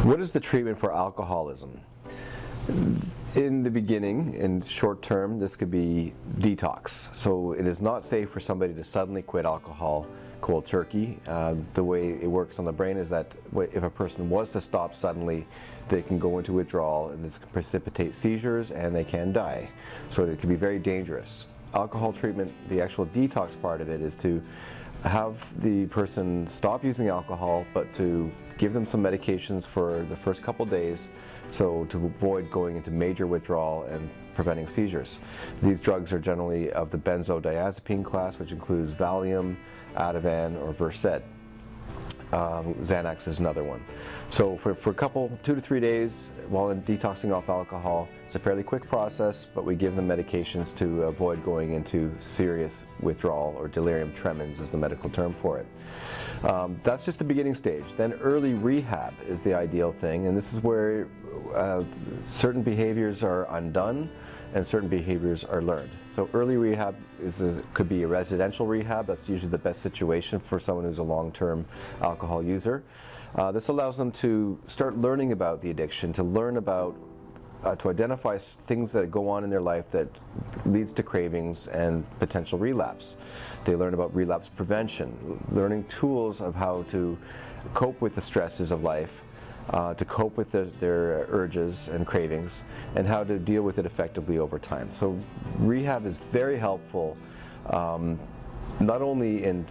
What is the treatment for alcoholism? In the beginning, in short term, this could be detox. So it is not safe for somebody to suddenly quit alcohol cold turkey. The way it works on the brain is that if a person was to stop suddenly, they can go into withdrawal, and this can precipitate seizures and they can die. So it can be very dangerous. Alcohol treatment, the actual detox part of it, is to have the person stop using alcohol, but to give them some medications for the first couple days, so to avoid going into major withdrawal and preventing seizures. These drugs are generally of the benzodiazepine class, which includes Valium, Ativan, or Versed. Xanax is another one. So for a couple, 2 to 3 days while detoxing off alcohol, it's a fairly quick process, but we give them medications to avoid going into serious withdrawal, or delirium tremens is the medical term for it. That's just the beginning stage. Then early rehab is the ideal thing, and this is where certain behaviors are undone and certain behaviors are learned. So early rehab could be a residential rehab. That's usually the best situation for someone who's a long-term alcohol user. This allows them to start learning about the addiction, to learn about, to identify things that go on in their life that leads to cravings and potential relapse. They learn about relapse prevention, learning tools of how to cope with the stresses of life, to cope with their urges and cravings, and how to deal with it effectively over time. So rehab is very helpful, not only in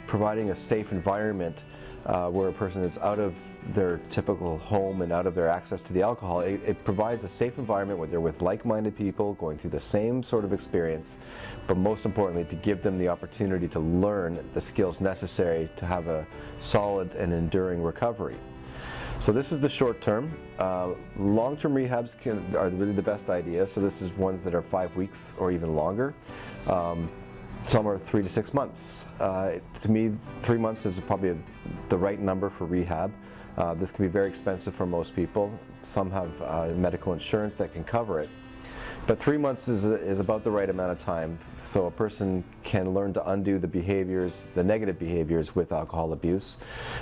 providing a safe environment where a person is out of their typical home and out of their access to the alcohol. It provides a safe environment where they're with like-minded people going through the same sort of experience, but most importantly, to give them the opportunity to learn the skills necessary to have a solid and enduring recovery. So this is the short term. Long-term rehabs are really the best idea. So this is ones that are 5 weeks or even longer. Some are 3 to 6 months. To me, 3 months is probably the right number for rehab. This can be very expensive for most people. Some have medical insurance that can cover it. But 3 months is about the right amount of time, so a person can learn to undo the behaviors, the negative behaviors with alcohol abuse,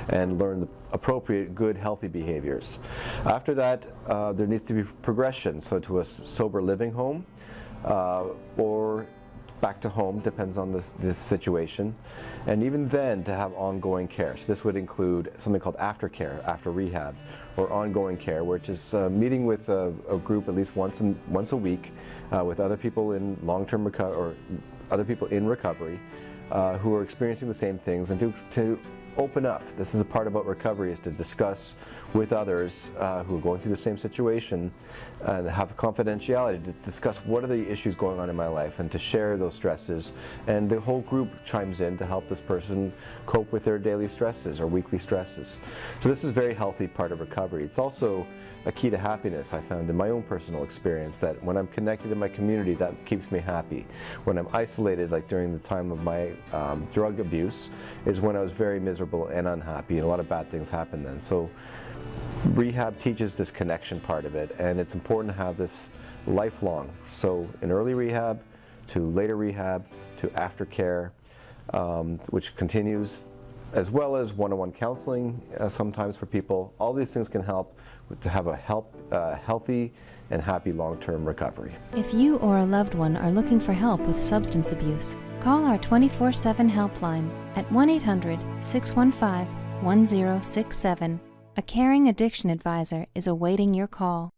and learn the appropriate, good, healthy behaviors. After that, there needs to be progression, so to a sober living home, or back to home, depends on this situation, and even then to have ongoing care. So this would include something called Aftercare, after rehab, or ongoing care, which is meeting with a group at least once a week with other people in long-term recovery, or other people in recovery who are experiencing the same things, and to open up. This is a part about recovery, is to discuss with others who are going through the same situation, and have confidentiality to discuss what are the issues going on in my life, and to share those stresses. And the whole group chimes in to help this person cope with their daily stresses or weekly stresses. So this is a very healthy part of recovery. It's also a key to happiness. I found in my own personal experience that when I'm connected in my community, that keeps me happy. When I'm isolated, like during the time of my drug abuse, is when I was very miserable and unhappy, and a lot of bad things happened then. So rehab teaches this connection part of it, and it's important to have this lifelong. So in early rehab, to later rehab, to aftercare, which continues, as well as one-on-one counseling sometimes for people. All these things can help to have a healthy and happy long-term recovery. If you or a loved one are looking for help with substance abuse, call our 24/7 helpline at 1-800-615-1067. A caring addiction advisor is awaiting your call.